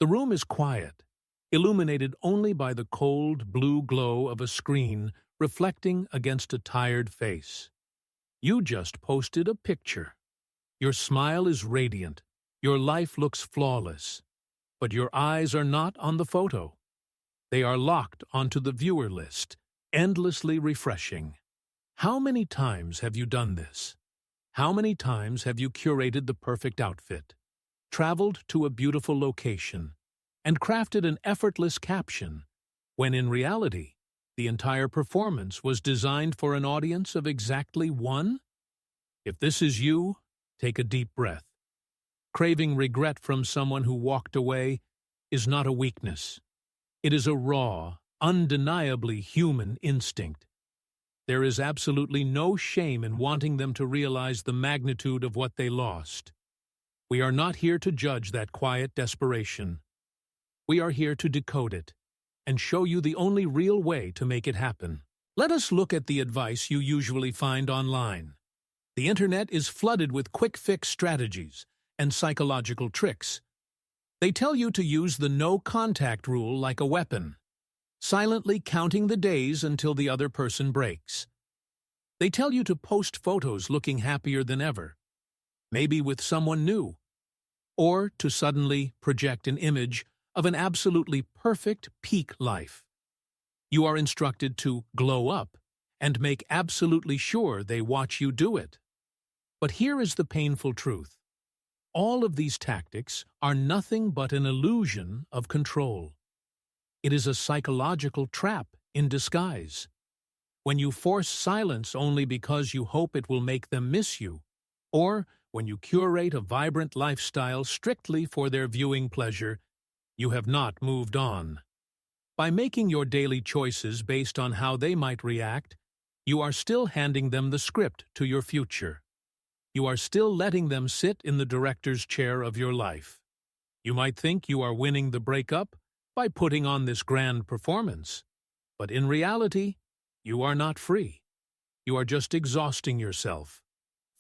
The room is quiet, illuminated only by the cold blue glow of a screen reflecting against a tired face. You just posted a picture. Your smile is radiant. Your life looks flawless. But your eyes are not on the photo. They are locked onto the viewer list, endlessly refreshing. How many times have you done this? How many times have you curated the perfect outfit, traveled to a beautiful location, and crafted an effortless caption, when in reality, the entire performance was designed for an audience of exactly one? If this is you, take a deep breath. Craving regret from someone who walked away is not a weakness. It is a raw, undeniably human instinct. There is absolutely no shame in wanting them to realize the magnitude of what they lost. We are not here to judge that quiet desperation. We are here to decode it and show you the only real way to make it happen. Let us look at the advice you usually find online. The internet is flooded with quick-fix strategies and psychological tricks. They tell you to use the no-contact rule like a weapon, silently counting the days until the other person breaks. They tell you to post photos looking happier than ever, maybe with someone new, or to suddenly project an image of an absolutely perfect peak life. You are instructed to glow up and make absolutely sure they watch you do it. But here is the painful truth. All of these tactics are nothing but an illusion of control. It is a psychological trap in disguise. When you force silence only because you hope it will make them miss you, or when you curate a vibrant lifestyle strictly for their viewing pleasure, you have not moved on. By making your daily choices based on how they might react, you are still handing them the script to your future. You are still letting them sit in the director's chair of your life. You might think you are winning the breakup by putting on this grand performance, but in reality, you are not free. You are just exhausting yourself,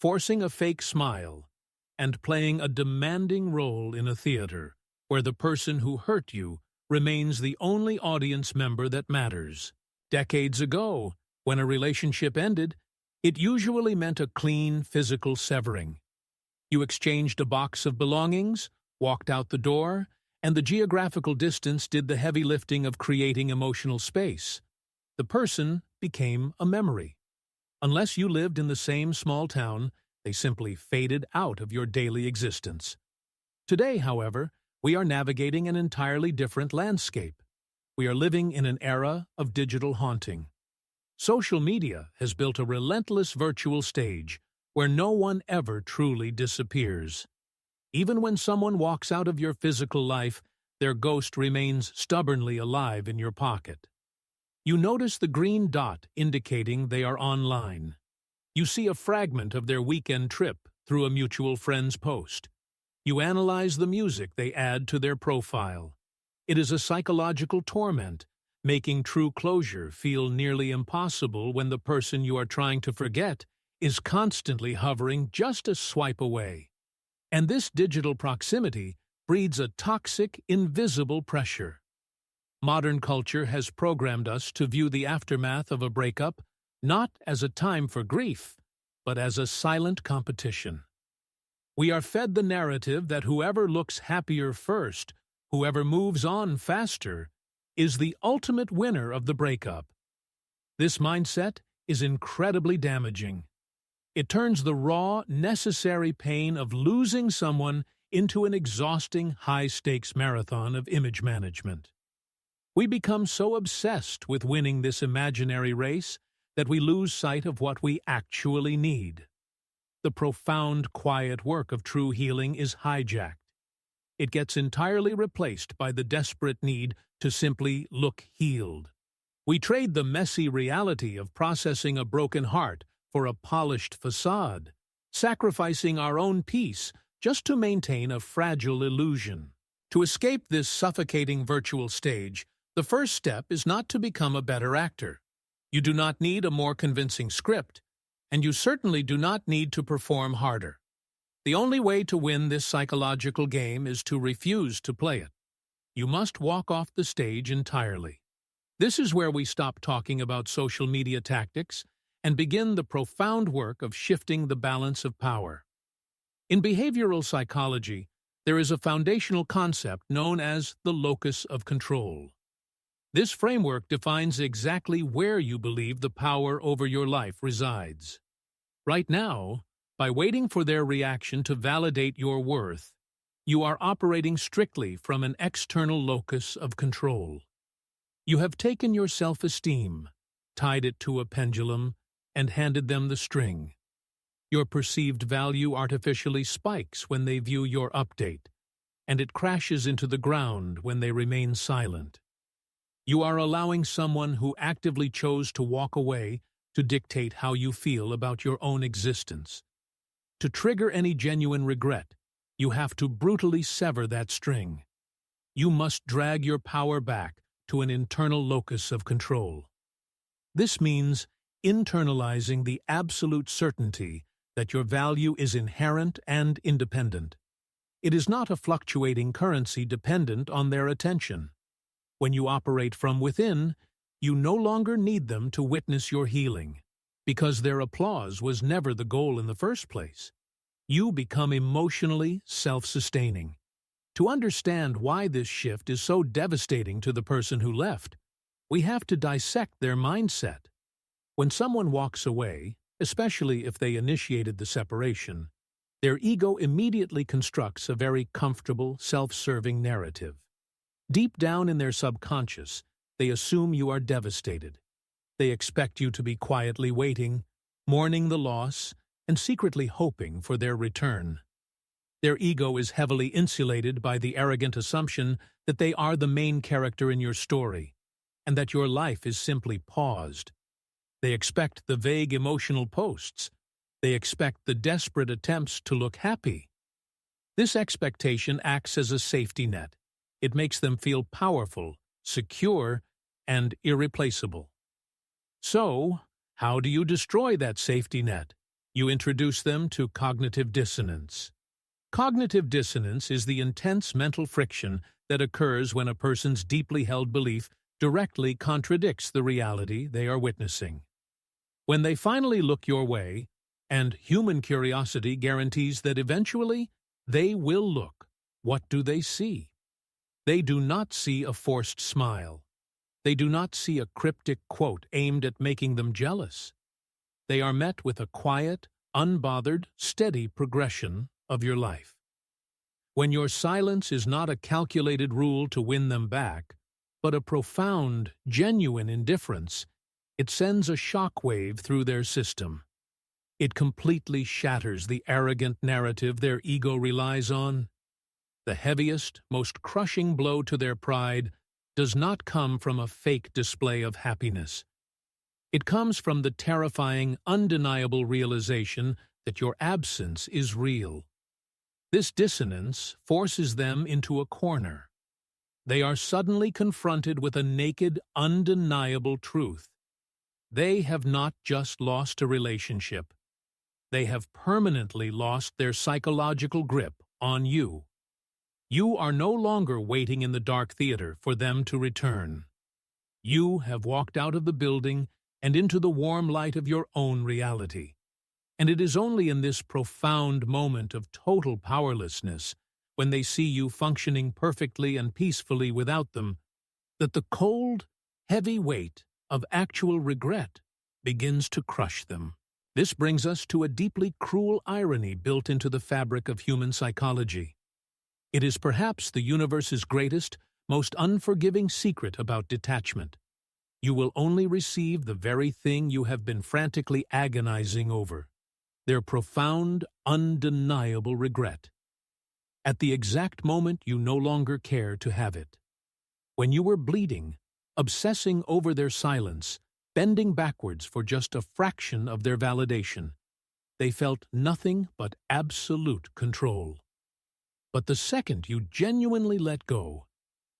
forcing a fake smile, and playing a demanding role in a theater where the person who hurt you remains the only audience member that matters. Decades ago, when a relationship ended, it usually meant a clean physical severing. You exchanged a box of belongings, walked out the door, and the geographical distance did the heavy lifting of creating emotional space. The person became a memory. Unless you lived in the same small town, they simply faded out of your daily existence. Today, however, we are navigating an entirely different landscape. We are living in an era of digital haunting. Social media has built a relentless virtual stage where no one ever truly disappears. Even when someone walks out of your physical life, their ghost remains stubbornly alive in your pocket. You notice the green dot indicating they are online. You see a fragment of their weekend trip through a mutual friend's post. You analyze the music they add to their profile. It is a psychological torment, making true closure feel nearly impossible when the person you are trying to forget is constantly hovering just a swipe away. And this digital proximity breeds a toxic, invisible pressure. Modern culture has programmed us to view the aftermath of a breakup not as a time for grief, but as a silent competition. We are fed the narrative that whoever looks happier first, whoever moves on faster, is the ultimate winner of the breakup. This mindset is incredibly damaging. It turns the raw, necessary pain of losing someone into an exhausting, high-stakes marathon of image management. We become so obsessed with winning this imaginary race that we lose sight of what we actually need. The profound, quiet work of true healing is hijacked. It gets entirely replaced by the desperate need to simply look healed. We trade the messy reality of processing a broken heart for a polished facade, sacrificing our own peace just to maintain a fragile illusion. To escape this suffocating virtual stage, the first step is not to become a better actor. You do not need a more convincing script, and you certainly do not need to perform harder. The only way to win this psychological game is to refuse to play it. you must walk off the stage entirely. This is where we stop talking about social media tactics and begin the profound work of shifting the balance of power. In behavioral psychology, there is a foundational concept known as the locus of control. This framework defines exactly where you believe the power over your life resides. Right now, by waiting for their reaction to validate your worth, you are operating strictly from an external locus of control. You have taken your self-esteem, tied it to a pendulum, and handed them the string. Your perceived value artificially spikes when they view your update, and it crashes into the ground when they remain silent. You are allowing someone who actively chose to walk away to dictate how you feel about your own existence. To trigger any genuine regret, you have to brutally sever that string. You must drag your power back to an internal locus of control. This means internalizing the absolute certainty that your value is inherent and independent. It is not a fluctuating currency dependent on their attention. When you operate from within, you no longer need them to witness your healing, because their applause was never the goal in the first place. You become emotionally self-sustaining. To understand why this shift is so devastating to the person who left, we have to dissect their mindset. When someone walks away, especially if they initiated the separation, their ego immediately constructs a very comfortable, self-serving narrative. Deep down in their subconscious, they assume you are devastated. They expect you to be quietly waiting, mourning the loss, and secretly hoping for their return. Their ego is heavily insulated by the arrogant assumption that they are the main character in your story, and that your life is simply paused. They expect the vague emotional posts. They expect the desperate attempts to look happy. This expectation acts as a safety net. It makes them feel powerful, secure, and irreplaceable. So, how do you destroy that safety net? You introduce them to cognitive dissonance. Cognitive dissonance is the intense mental friction that occurs when a person's deeply held belief directly contradicts the reality they are witnessing. When they finally look your way, and human curiosity guarantees that eventually they will look, what do they see? They do not see a forced smile. They do not see a cryptic quote aimed at making them jealous. They are met with a quiet, unbothered, steady progression of your life. When your silence is not a calculated rule to win them back, but a profound, genuine indifference, it sends a shock wave through their system. It completely shatters the arrogant narrative their ego relies on. The heaviest, most crushing blow to their pride does not come from a fake display of happiness. It comes from the terrifying, undeniable realization that your absence is real. This dissonance forces them into a corner. They are suddenly confronted with a naked, undeniable truth. They have not just lost a relationship. They have permanently lost their psychological grip on you. You are no longer waiting in the dark theater for them to return. You have walked out of the building and into the warm light of your own reality. And it is only in this profound moment of total powerlessness, when they see you functioning perfectly and peacefully without them, that the cold, heavy weight of actual regret begins to crush them. This brings us to a deeply cruel irony built into the fabric of human psychology. It is perhaps the universe's greatest, most unforgiving secret about detachment. You will only receive the very thing you have been frantically agonizing over: their profound, undeniable regret. At the exact moment you no longer care to have it. When you were bleeding, obsessing over their silence, bending backwards for just a fraction of their validation, they felt nothing but absolute control. But the second you genuinely let go,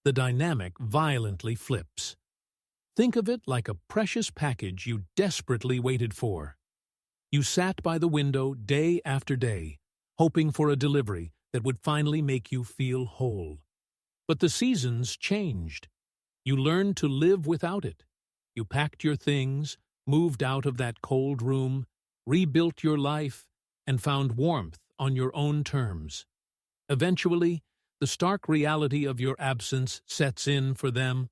the dynamic violently flips. Think of it like a precious package you desperately waited for. You sat by the window day after day, hoping for a delivery that would finally make you feel whole. But the seasons changed. You learned to live without it. You packed your things, moved out of that cold room, rebuilt your life, and found warmth on your own terms. Eventually, the stark reality of your absence sets in for them.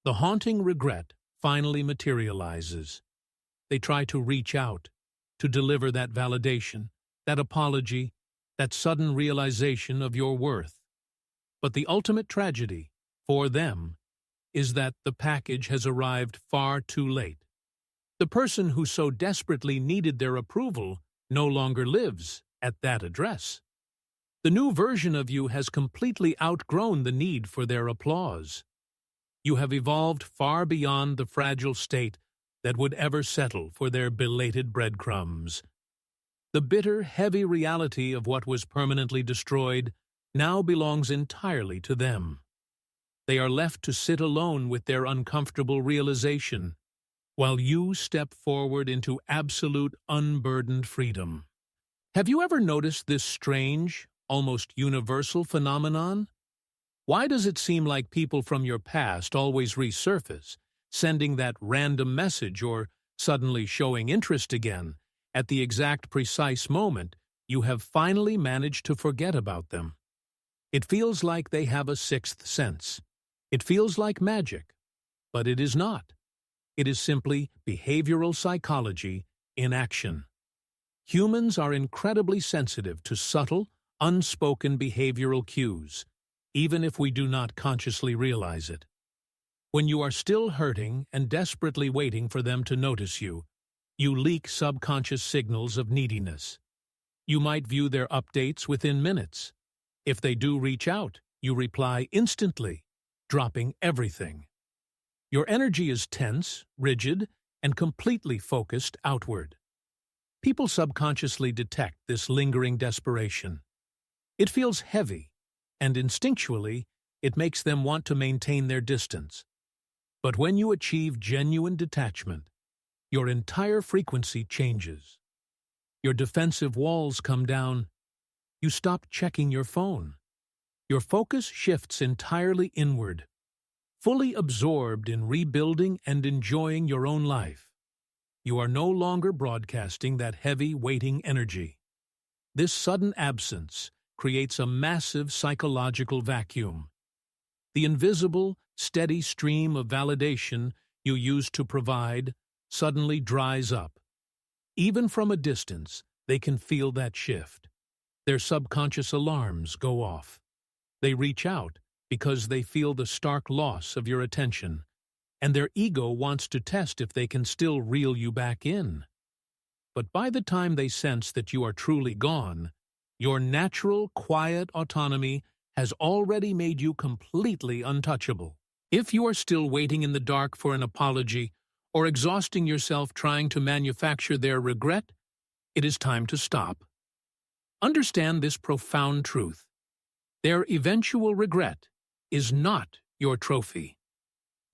The haunting regret finally materializes. They try to reach out, to deliver that validation, that apology, that sudden realization of your worth. But the ultimate tragedy, for them, is that the package has arrived far too late. The person who so desperately needed their approval no longer lives at that address. The new version of you has completely outgrown the need for their applause. You have evolved far beyond the fragile state that would ever settle for their belated breadcrumbs. The bitter, heavy reality of what was permanently destroyed now belongs entirely to them. They are left to sit alone with their uncomfortable realization, while you step forward into absolute unburdened freedom. Have you ever noticed this strange, almost universal phenomenon? Why does it seem like people from your past always resurface, sending that random message or suddenly showing interest again at the exact precise moment you have finally managed to forget about them? It feels like they have a sixth sense. It feels like magic, but it is not. It is simply behavioral psychology in action. Humans are incredibly sensitive to subtle, unspoken behavioral cues, even if we do not consciously realize it. When you are still hurting and desperately waiting for them to notice you, you leak subconscious signals of neediness. You might view their updates within minutes. If they do reach out, you reply instantly, dropping everything. Your energy is tense, rigid, and completely focused outward. People subconsciously detect this lingering desperation. It feels heavy, and instinctually, it makes them want to maintain their distance. But when you achieve genuine detachment, your entire frequency changes. Your defensive walls come down. You stop checking your phone. Your focus shifts entirely inward, fully absorbed in rebuilding and enjoying your own life. You are no longer broadcasting that heavy, waiting energy. This sudden absence creates a massive psychological vacuum. The invisible, steady stream of validation you used to provide suddenly dries up. Even from a distance, they can feel that shift. Their subconscious alarms go off. They reach out because they feel the stark loss of your attention, and their ego wants to test if they can still reel you back in. But by the time they sense that you are truly gone, your natural, quiet autonomy has already made you completely untouchable. If you are still waiting in the dark for an apology or exhausting yourself trying to manufacture their regret, it is time to stop. Understand this profound truth. Their eventual regret is not your trophy.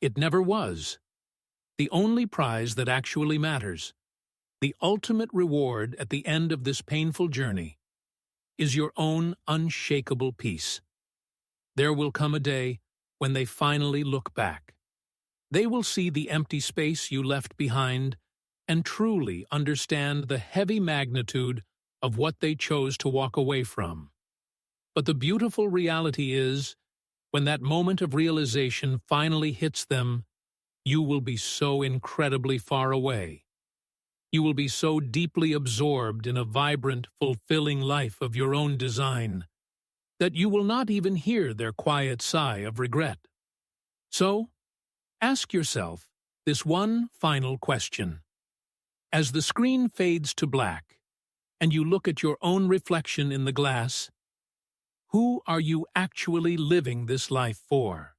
It never was. The only prize that actually matters, the ultimate reward at the end of this painful journey, is your own unshakable peace. There will come a day when they finally look back. They will see the empty space you left behind and truly understand the heavy magnitude of what they chose to walk away from. But the beautiful reality is, when that moment of realization finally hits them, you will be so incredibly far away. You will be so deeply absorbed in a vibrant, fulfilling life of your own design that you will not even hear their quiet sigh of regret. So, ask yourself this one final question. As the screen fades to black, and you look at your own reflection in the glass, who are you actually living this life for?